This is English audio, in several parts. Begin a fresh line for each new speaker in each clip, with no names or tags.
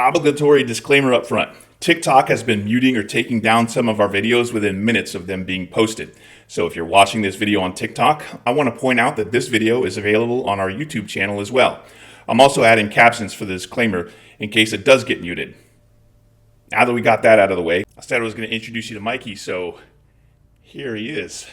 Obligatory disclaimer up front. TikTok has been muting or taking down some of our videos within minutes of them being posted. So if you're watching this video on TikTok, I want to point out that this video is available on our YouTube channel as well. I'm also adding captions for the disclaimer in case it does get muted. Now that we got that out of the way, I said I was going to introduce you to Mikey, so here he is.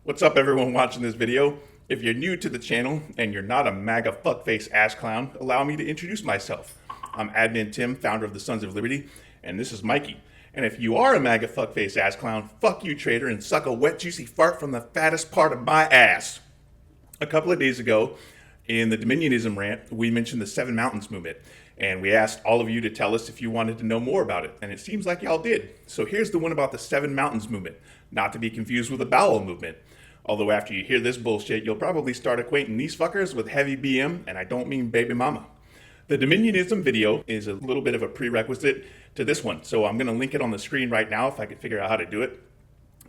What's up, everyone watching this video? If you're new to the channel and you're not a MAGA fuckface ass clown, allow me to introduce myself. I'm Admin Tim, founder of the Sons of Liberty, and this is Mikey. And if you are a MAGA fuckface ass clown, fuck you, traitor, and suck a wet juicy fart from the fattest part of my ass. A couple of days ago, in the Dominionism rant, we mentioned the Seven Mountains movement, and we asked all of you to tell us if you wanted to know more about it, and it seems like y'all did. So here's the one about the Seven Mountains movement, not to be confused with the bowel movement. Although after you hear this bullshit, you'll probably start acquainting these fuckers with heavy BM, and I don't mean baby mama. The Dominionism video is a little bit of a prerequisite to this one, so I'm going to link it on the screen right now if I can figure out how to do it.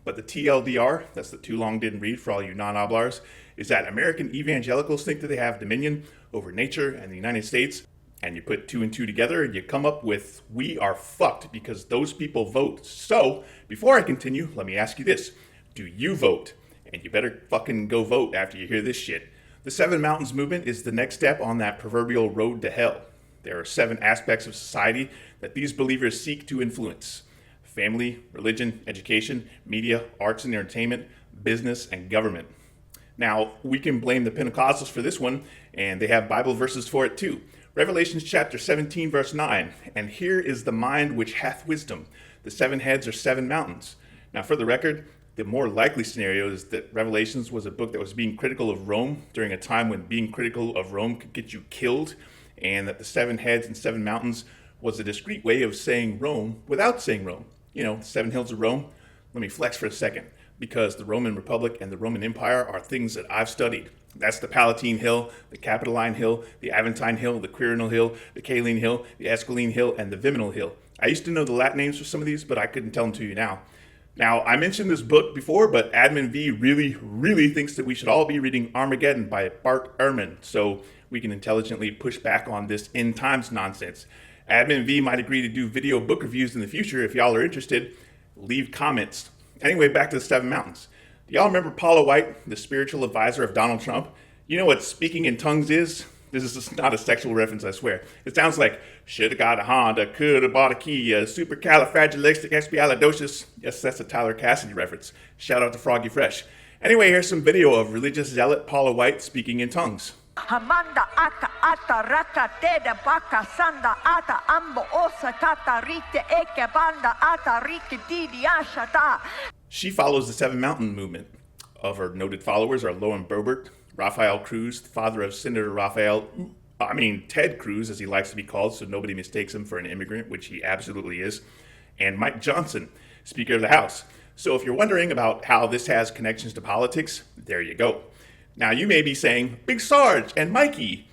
But the TLDR, that's the too long didn't read for all you non-oblars, is that American evangelicals think that they have dominion over nature and the United States, and you put two and two together and you come up with, we are fucked because those people vote. So, before I continue, let me ask you this. Do you vote? And you better fucking go vote after you hear this shit. The Seven Mountains movement is the next step on that proverbial road to hell. There are 7 aspects of society that these believers seek to influence: family, religion, education, media, arts and entertainment, business, and government. Now, we can blame the Pentecostals for this one, and they have Bible verses for it too. Revelations chapter 17, verse 9, and here is the mind which hath wisdom. The 7 heads are 7 mountains. Now, for the record, the more likely scenario is that Revelations was a book that was being critical of Rome during a time when being critical of Rome could get you killed, and that the 7 heads and 7 mountains was a discreet way of saying Rome without saying Rome. You know, the 7 hills of Rome. Let me flex for a second, because the Roman Republic and the Roman Empire are things that I've studied. That's the Palatine Hill, the Capitoline Hill, the Aventine Hill, the Quirinal Hill, the Caeline Hill, the Esquiline Hill, and the Viminal Hill. I used to know the Latin names for some of these, but I couldn't tell them to you now. Now, I mentioned this book before, but Admin V really thinks that we should all be reading Armageddon by Bart Ehrman, so we can intelligently push back on this end times nonsense. Admin V might agree to do video book reviews in the future. If y'all are interested, leave comments. Anyway, back to the 7 mountains. Do y'all remember Paula White, the spiritual advisor of Donald Trump? You know what speaking in tongues is? This is just not a sexual reference, I swear. It sounds like, shoulda got a Honda, coulda bought a Kia, supercalifragilisticexpialidocious. Yes, that's a Tyler Cassidy reference. Shout out to Froggy Fresh. Anyway, here's some video of religious zealot Paula White speaking in tongues.
Hamanda aka ata raka teda baka sanda ata ambo osa tata rite eke banda ata rike didi ashata.
She follows the 7 Mountain movement. Of her noted followers are Lowen Boebert, Rafael Cruz, the father of Senator Ted Cruz, as he likes to be called, so nobody mistakes him for an immigrant, which he absolutely is, and Mike Johnson, Speaker of the House. So if you're wondering about how this has connections to politics, there you go. Now you may be saying, Big Sarge and Mikey,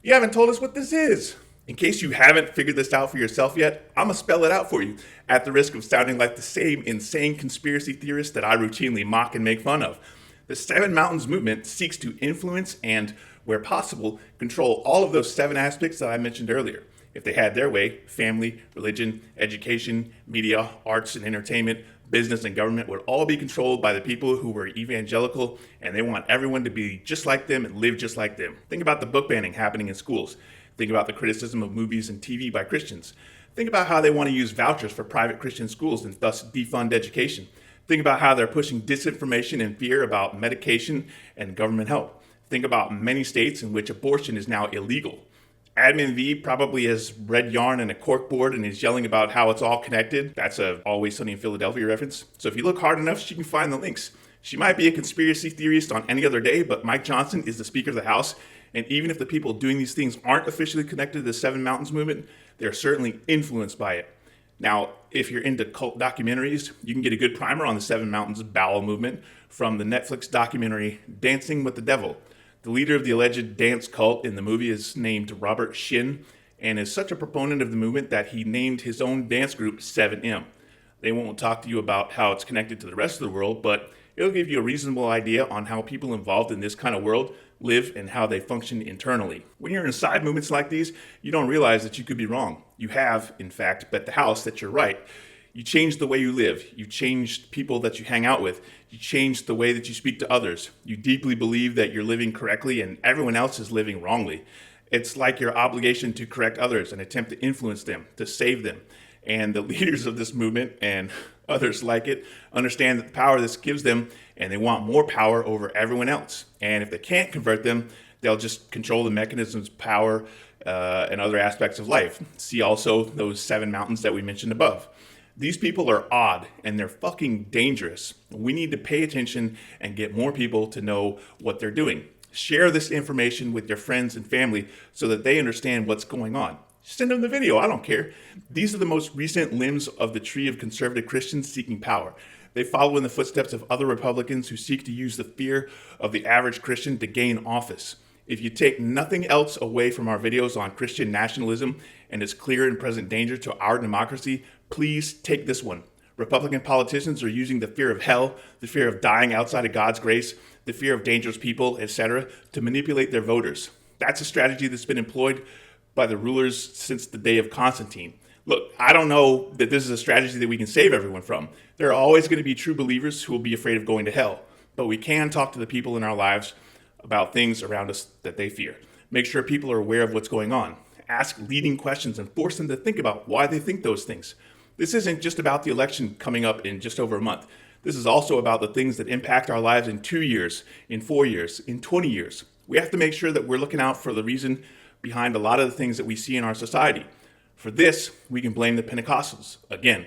you haven't told us what this is. In case you haven't figured this out for yourself yet, I'm going to spell it out for you, at the risk of sounding like the same insane conspiracy theorist that I routinely mock and make fun of. The 7 Mountains movement seeks to influence and, where possible, control all of those 7 aspects that I mentioned earlier. If they had their way, family, religion, education, media, arts and entertainment, business and government would all be controlled by the people who were evangelical, and they want everyone to be just like them and live just like them. Think about the book banning happening in schools. Think about the criticism of movies and TV by Christians. Think about how they want to use vouchers for private Christian schools and thus defund education. Think about how they're pushing disinformation and fear about medication and government help. Think about many states in which abortion is now illegal. Admin V probably has read yarn and a corkboard and is yelling about how it's all connected. That's a Always Sunny in Philadelphia reference. So if you look hard enough, she can find the links. She might be a conspiracy theorist on any other day, but Mike Johnson is the Speaker of the House. And even if the people doing these things aren't officially connected to the 7 Mountains movement, they're certainly influenced by it. Now, if you're into cult documentaries, you can get a good primer on the 7 Mountains bowel movement from the Netflix documentary Dancing with the Devil. The leader of the alleged dance cult in the movie is named Robert Shin and is such a proponent of the movement that he named his own dance group 7M. They won't talk to you about how it's connected to the rest of the world, but it'll give you a reasonable idea on how people involved in this kind of world live, and how they function internally. When you're inside movements like these, you don't realize that you could be wrong. You have, in fact, bet the house that you're right. You change the way you live. You change people that you hang out with. You change the way that you speak to others. You deeply believe that you're living correctly and everyone else is living wrongly. It's like your obligation to correct others and attempt to influence them, to save them. And the leaders of this movement and others like it understand that the power this gives them, and they want more power over everyone else. And if they can't convert them, they'll just control the mechanisms, power, and other aspects of life. See also those 7 mountains that we mentioned above. These people are odd and they're fucking dangerous. We need to pay attention and get more people to know what they're doing. Share this information with your friends and family so that they understand what's going on. Send them the video, I don't care. These are the most recent limbs of the tree of conservative Christians seeking power. They follow in the footsteps of other Republicans who seek to use the fear of the average Christian to gain office. If you take nothing else away from our videos on Christian nationalism and its clear and present danger to our democracy, please take this one. Republican politicians are using the fear of hell, the fear of dying outside of God's grace, the fear of dangerous people, etc., to manipulate their voters. That's a strategy that's been employed by the rulers since the day of Constantine. Look, I don't know that this is a strategy that we can save everyone from. There are always going to be true believers who will be afraid of going to hell, but we can talk to the people in our lives about things around us that they fear. Make sure people are aware of what's going on. Ask leading questions and force them to think about why they think those things. This isn't just about the election coming up in just over a month. This is also about the things that impact our lives in 2 years, in 4 years, in 20 years. We have to make sure that we're looking out for the reason behind a lot of the things that we see in our society. For this, we can blame the Pentecostals. Again,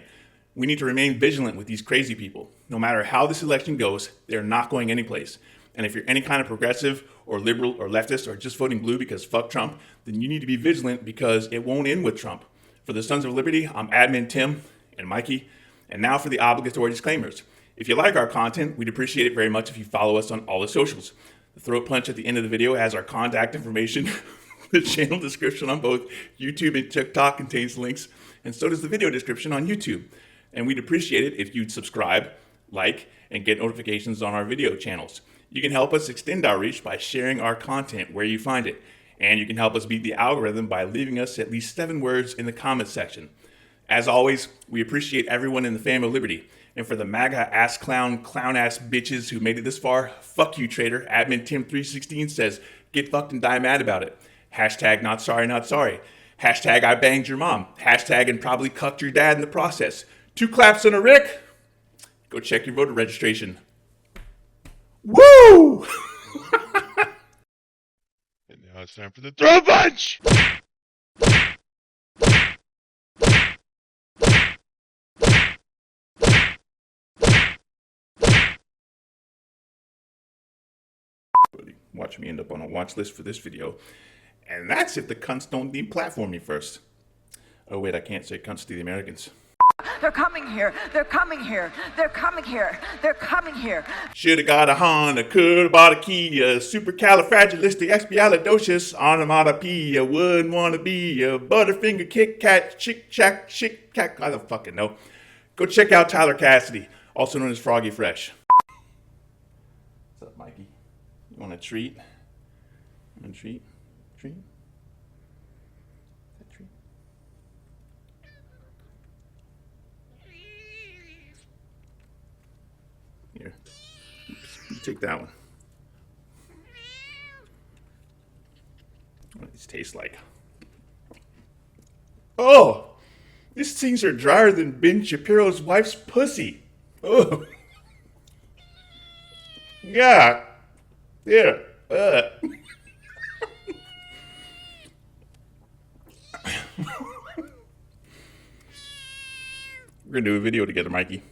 we need to remain vigilant with these crazy people. No matter how this election goes, they're not going anyplace. And if you're any kind of progressive or liberal or leftist or just voting blue because fuck Trump, then you need to be vigilant because it won't end with Trump. For the Sons of Liberty, I'm Admin Tim and Mikey. And now for the obligatory disclaimers. If you like our content, we'd appreciate it very much if you follow us on all the socials. The throat punch at the end of the video has our contact information. The channel description on both YouTube and TikTok contains links, and so does the video description on YouTube. And we'd appreciate it if you'd subscribe, like, and get notifications on our video channels. You can help us extend our reach by sharing our content where you find it. And you can help us beat the algorithm by leaving us at least 7 words in the comments section. As always, we appreciate everyone in the family of liberty. And for the MAGA ass clown ass bitches who made it this far, fuck you, traitor. Admin Tim316 says, get fucked and die mad about it. Hashtag not sorry, not sorry. Hashtag I banged your mom. Hashtag and probably cucked your dad in the process. 2 claps and a Rick. Go check your voter registration. Woo!
And now it's time for the throw punch!
Watch me end up on a watch list for this video. And that's if the cunts don't deplatform me first. Oh wait, I can't say cunts to the Americans.
They're coming here. They're coming here. They're coming here. They're coming here.
Shoulda got a Honda, coulda bought a Kia, supercalifragilisticexpialidocious, onomatopoeia, wouldn't wanna be a Butterfinger, Kit Kat, Chick Chack, Chick Cat. I don't fucking know. Go check out Tyler Cassidy, also known as Froggy Fresh. What's up, Mikey? You want a treat? You want a treat? Treat? A treat? Here. You take that one. What do these taste like? Oh! These things are drier than Ben Shapiro's wife's pussy. Oh. Yeah. Yeah. We're gonna do a video together, Mikey.